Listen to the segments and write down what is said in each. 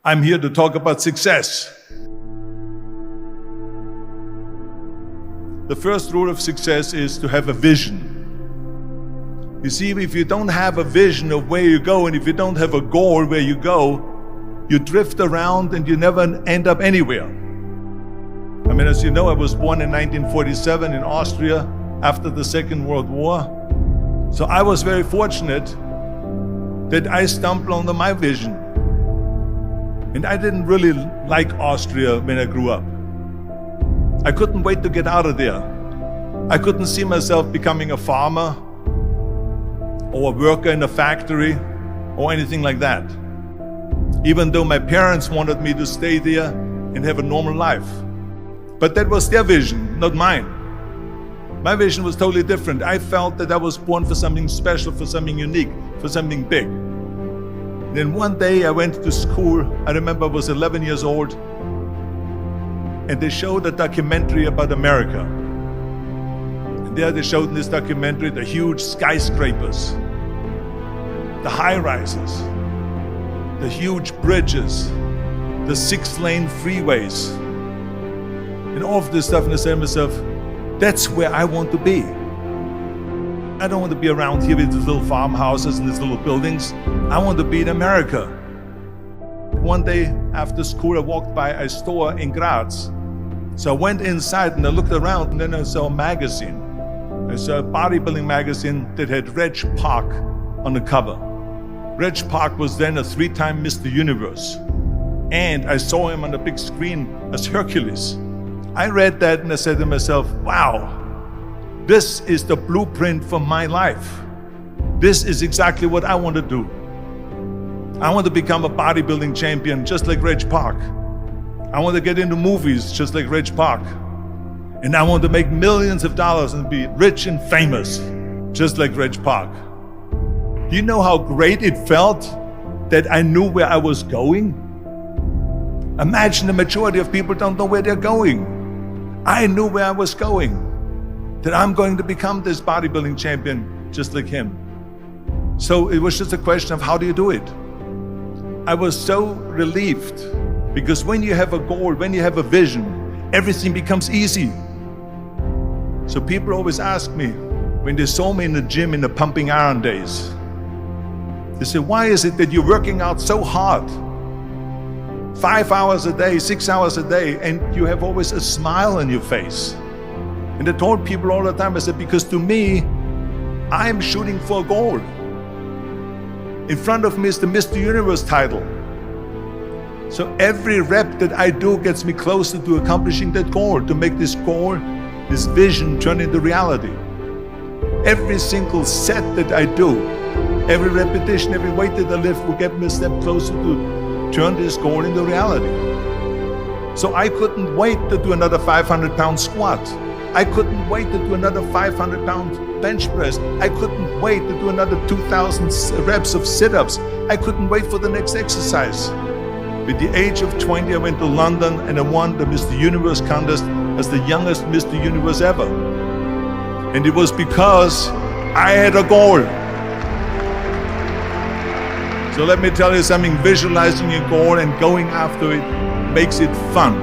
I'm here to talk about success. The first rule of success is to have a vision. You see, if you don't have a vision of where you go, and if you don't have a goal where you go, you drift around and you never end up anywhere. I mean, as you know, I was born in 1947 in Austria after the Second World War. So I was very fortunate that I stumbled onto my vision. And I didn't really like Austria when I grew up. I couldn't wait to get out of there. I couldn't see myself becoming a farmer or a worker in a factory or anything like that. Even though my parents wanted me to stay there and have a normal life. But that was their vision, not mine. My vision was totally different. I felt that I was born for something special, for something unique, for something big. Then one day I went to school. I remember I was 11 years old, and they showed a documentary about America. And there they showed in this documentary the huge skyscrapers, the high-rises, the huge bridges, the 6-lane freeways, and all of this stuff. And I said to myself, that's where I want to be. I don't want to be around here with these little farmhouses and these little buildings. I want to be in America. One day after school, I walked by a store in Graz. So I went inside and I looked around, and then I saw a magazine. I saw a bodybuilding magazine that had Reg Park on the cover. Reg Park was then a 3-time Mr. Universe. And I saw him on the big screen as Hercules. I read that and I said to myself, wow, this is the blueprint for my life. This is exactly what I want to do. I want to become a bodybuilding champion just like Reg Park. I want to get into movies just like Reg Park. And I want to make millions of dollars and be rich and famous just like Reg Park. Do you know how great it felt that I knew where I was going? Imagine the majority of people don't know where they're going. I knew where I was going, that I'm going to become this bodybuilding champion just like him. So it was just a question of how do you do it? I was so relieved, because when you have a goal, when you have a vision, everything becomes easy. So people always ask me, when they saw me in the gym in the pumping iron days, they say, why is it that you're working out so hard? 5 hours a day, 6 hours a day, and you have always a smile on your face. And I told people all the time, I said, because to me, I'm shooting for a goal. In front of me is the Mr. Universe title. So every rep that I do gets me closer to accomplishing that goal, to make this goal, this vision turn into reality. Every single set that I do, every repetition, every weight that I lift will get me a step closer to turn this goal into reality. So I couldn't wait to do another 500-pound squat. I couldn't wait to do another 500-pound bench press. I couldn't wait to do another 2,000 reps of sit-ups. I couldn't wait for the next exercise. At the age of 20, I went to London and I won the Mr. Universe contest as the youngest Mr. Universe ever. And it was because I had a goal. So let me tell you something, visualizing your goal and going after it makes it fun.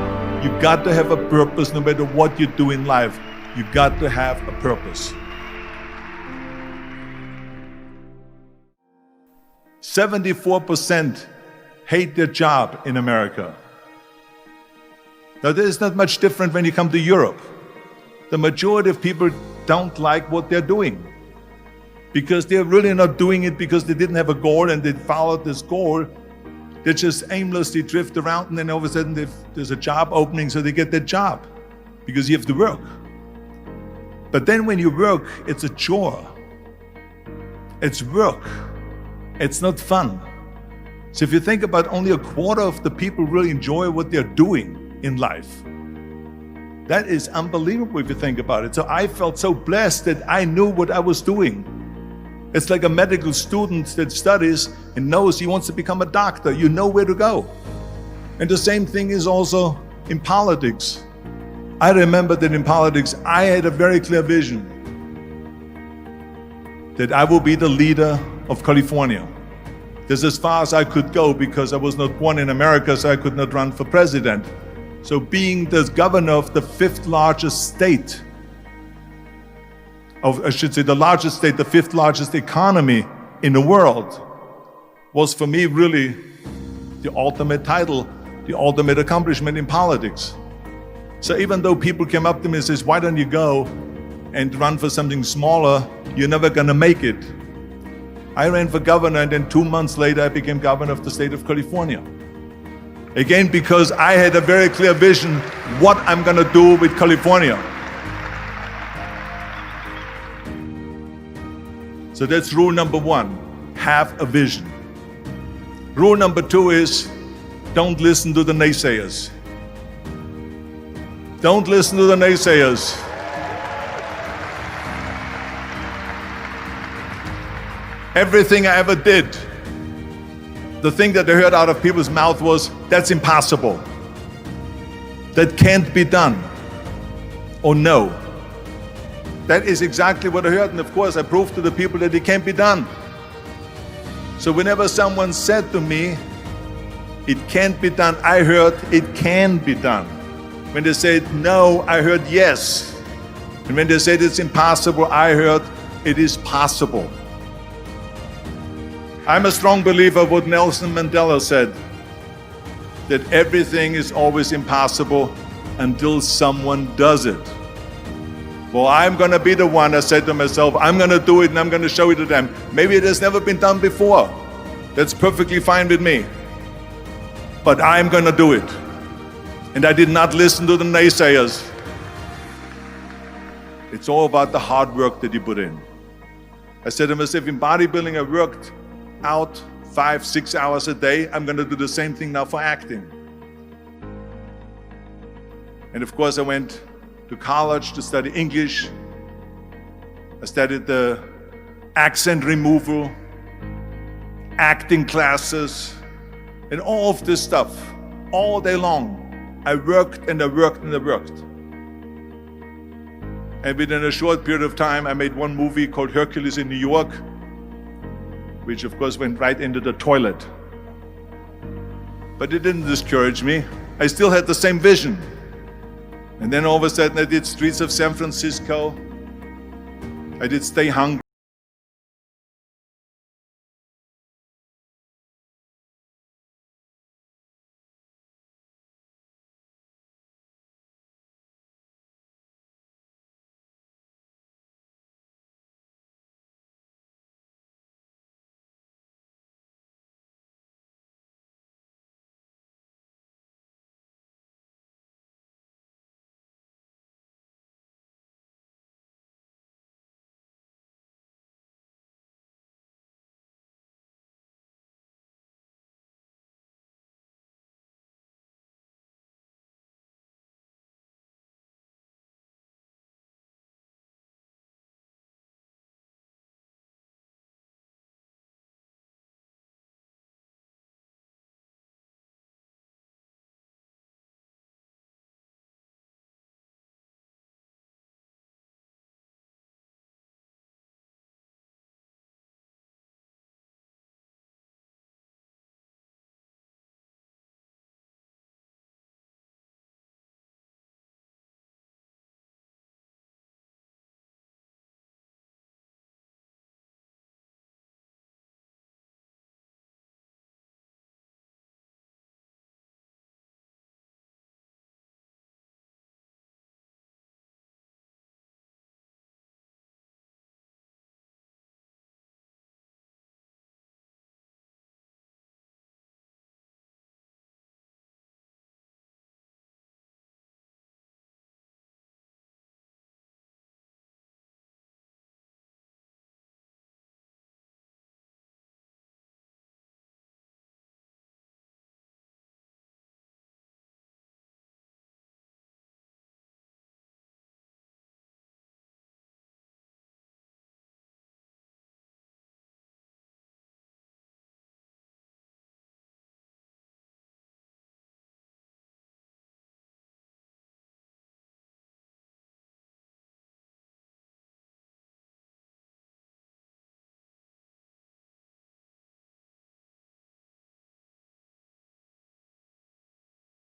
You got to have a purpose no matter what you do in life. You got to have a purpose. 74% hate their job in America. Now, this is not much different when you come to Europe. The majority of people don't like what they're doing, because they're really not doing it because they didn't have a goal and they followed this goal. They just aimlessly drift around, and then all of a sudden there's a job opening, so they get that job because you have to work. But then when you work, it's a chore. It's work. It's not fun. So if you think about, only a quarter of the people really enjoy what they're doing in life. That is unbelievable if you think about it. So I felt so blessed that I knew what I was doing. It's like a medical student that studies and knows he wants to become a doctor. You know where to go. And the same thing is also in politics. I remember that in politics, I had a very clear vision that I will be the leader of California. That's as far as I could go because I was not born in America, so I could not run for president. So being the governor of the fifth largest state, I should say the largest state, the fifth largest economy in the world, was for me really the ultimate title, the ultimate accomplishment in politics. So even though people came up to me and says, why don't you go and run for something smaller, you're never gonna make it. I ran for governor, and then 2 months later I became governor of the state of California. Again, because I had a very clear vision what I'm gonna do with California. So that's rule number one, have a vision. Rule number two is, don't listen to the naysayers. Don't listen to the naysayers. Everything I ever did, the thing that I heard out of people's mouth was, that's impossible. That can't be done. Or no. That is exactly what I heard, and of course I proved to the people that it can't be done. So whenever someone said to me, it can't be done, I heard, it can be done. When they said no, I heard yes. And when they said it's impossible, I heard, it is possible. I'm a strong believer of what Nelson Mandela said, that everything is always impossible until someone does it. Well, I'm gonna be the one, I said to myself, I'm gonna do it and I'm gonna show it to them. Maybe it has never been done before. That's perfectly fine with me. But I'm gonna do it. And I did not listen to the naysayers. It's all about the hard work that you put in. I said to myself, in bodybuilding I worked out 5-6 hours a day. I'm gonna do the same thing now for acting. And of course I went to college to study English. I studied the accent removal, acting classes, and all of this stuff, all day long. I worked and I worked and I worked. And within a short period of time, I made one movie called Hercules in New York, which of course went right into the toilet. But it didn't discourage me. I still had the same vision. And then all of a sudden I did Streets of San Francisco. I did Stay Hungry.